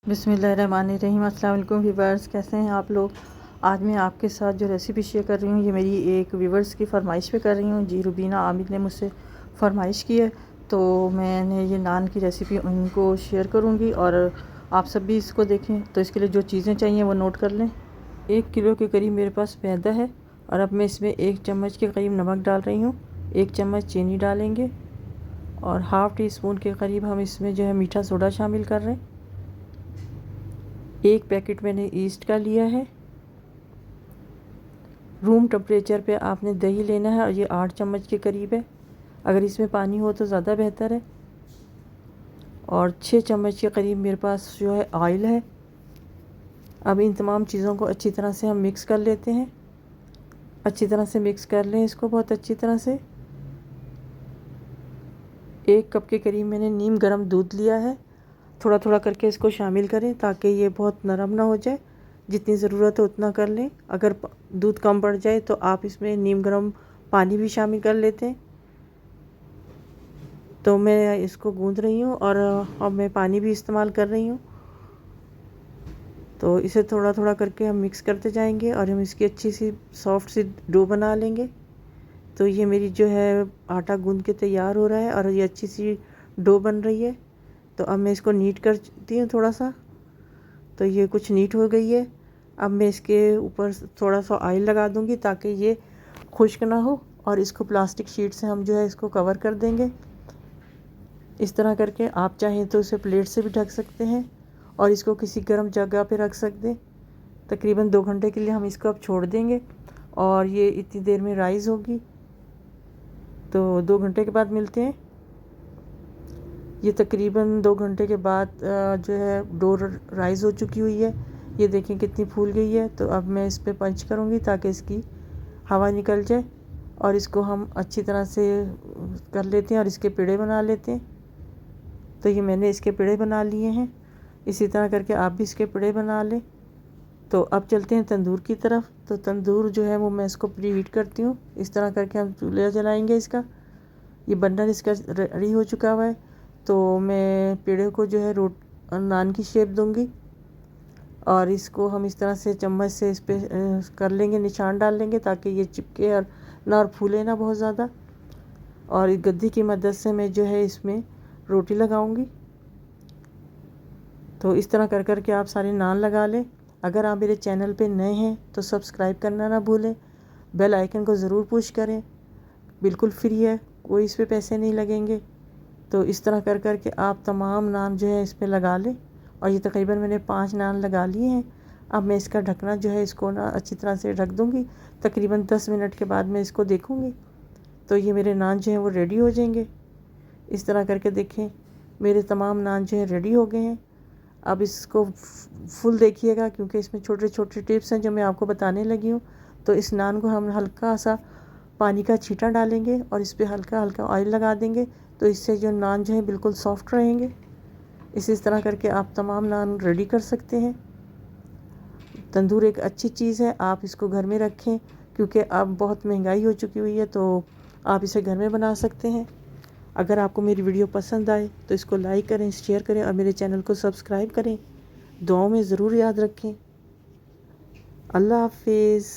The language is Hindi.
बिस्मिल्लाहिर्रहमानिर्रहीम। अस्सलाम वालेकुम व्यूवर्स, कैसे हैं आप लोग। आज मैं आपके साथ जो रेसिपी शेयर कर रही हूँ, ये मेरी एक व्यूवर्स की फरमाइश पे कर रही हूँ जी। रुबीना आमिर ने मुझसे फरमाइश की है, तो मैंने ये नान की रेसिपी उनको शेयर करूँगी और आप सब भी इसको देखें। तो इसके लिए जो चीज़ें चाहिए वो नोट कर लें। 1 किलो के करीब मेरे पास मैदा है और अब मैं इसमें 1 चम्मच के करीब नमक डाल रही हूँ। 1 चम्मच चीनी डालेंगे और हाफ़ टी स्पून के करीब हम इसमें जो है मीठा सोडा शामिल कर रहे हैं। 1 पैकेट मैंने ईस्ट का लिया है। रूम टेम्परेचर पे आपने दही लेना है और ये 8 चम्मच के करीब है। अगर इसमें पानी हो तो ज़्यादा बेहतर है। और 6 चम्मच के करीब मेरे पास जो है ऑयल है। अब इन तमाम चीज़ों को अच्छी तरह से हम मिक्स कर लेते हैं। अच्छी तरह से मिक्स कर लें इसको बहुत अच्छी तरह से। 1 कप के करीब मैंने नीम गर्म दूध लिया है। थोड़ा थोड़ा करके इसको शामिल करें ताकि ये बहुत नरम ना हो जाए। जितनी ज़रूरत है उतना कर लें। अगर दूध कम पड़ जाए तो आप इसमें नीम गर्म पानी भी शामिल कर लेते हैं। तो मैं इसको गूंद रही हूँ और अब मैं पानी भी इस्तेमाल कर रही हूँ। तो इसे थोड़ा थोड़ा करके हम मिक्स करते जाएंगे और हम इसकी अच्छी सी सॉफ्ट सी डो बना लेंगे। तो ये मेरी जो है आटा गूंद के तैयार हो रहा है और ये अच्छी सी डो बन रही है। तो अब मैं इसको नीट करती हूँ थोड़ा सा। तो ये कुछ नीट हो गई है। अब मैं इसके ऊपर थोड़ा सा ऑयल लगा दूंगी ताकि ये खुश्क ना हो और इसको प्लास्टिक शीट से हम जो है इसको कवर कर देंगे। इस तरह करके आप चाहें तो इसे प्लेट से भी ढक सकते हैं और इसको किसी गर्म जगह पे रख सकते हैं। तकरीबन 2 घंटे के लिए हम इसको अब छोड़ देंगे और ये इतनी देर में राइज़ होगी। तो 2 घंटे के बाद मिलते हैं। ये तकरीबन 2 घंटे के बाद जो है डो राइज़ हो चुकी हुई है। ये देखें कितनी फूल गई है। तो अब मैं इस पर पंच करूँगी ताकि इसकी हवा निकल जाए और इसको हम अच्छी तरह से कर लेते हैं और इसके पेड़े बना लेते हैं। तो ये मैंने इसके पेड़े बना लिए हैं। इसी तरह करके आप भी इसके पेड़े बना लें। तो अब चलते हैं तंदूर की तरफ। तो तंदूर जो है वो मैं इसको प्री हीट करती हूँ। इस तरह करके हम चूल्हा जलाएंगे इसका। ये बर्नर इसका रेडी हो चुका हुआ है। तो मैं पेड़े को जो है नान की शेप दूंगी और इसको हम इस तरह से चम्मच से इस पर कर लेंगे, निशान डाल लेंगे ताकि ये चिपके और ना और फूले ना बहुत ज़्यादा। और इस गद्दी की मदद से मैं जो है इसमें रोटी लगाऊंगी। तो इस तरह कर कर के आप सारे नान लगा लें। अगर आप मेरे चैनल पे नए हैं तो सब्सक्राइब करना ना भूलें। बेल आइकन को ज़रूर पुश करें। बिल्कुल फ्री है, कोई इस पर पैसे नहीं लगेंगे। तो इस तरह कर कर के आप तमाम नान जो है इस पर लगा लें। और ये तकरीबन मैंने 5 नान लगा लिए हैं। अब मैं इसका ढकना जो है इसको ना अच्छी तरह से ढक दूँगी। तकरीबन 10 मिनट के बाद मैं इसको देखूँगी तो ये मेरे नान जो हैं वो रेडी हो जाएंगे। इस तरह करके देखें मेरे तमाम नान जो है रेडी हो गए हैं। अब इसको फुल देखिएगा क्योंकि इसमें छोटे छोटे टिप्स हैं जो मैं आपको बताने लगी हूँ। तो इस नान को हम हल्का सा पानी का छींटा डालेंगे और इस पर हल्का हल्का ऑयल लगा देंगे। तो इससे जो नान जो है बिल्कुल सॉफ्ट रहेंगे। इसी तरह करके आप तमाम नान रेडी कर सकते हैं। तंदूर एक अच्छी चीज़ है, आप इसको घर में रखें क्योंकि अब बहुत महंगाई हो चुकी हुई है। तो आप इसे घर में बना सकते हैं। अगर आपको मेरी वीडियो पसंद आए तो इसको लाइक करें, शेयर करें और मेरे चैनल को सब्सक्राइब करें। दुआओं में ज़रूर याद रखें। अल्लाह हाफिज़।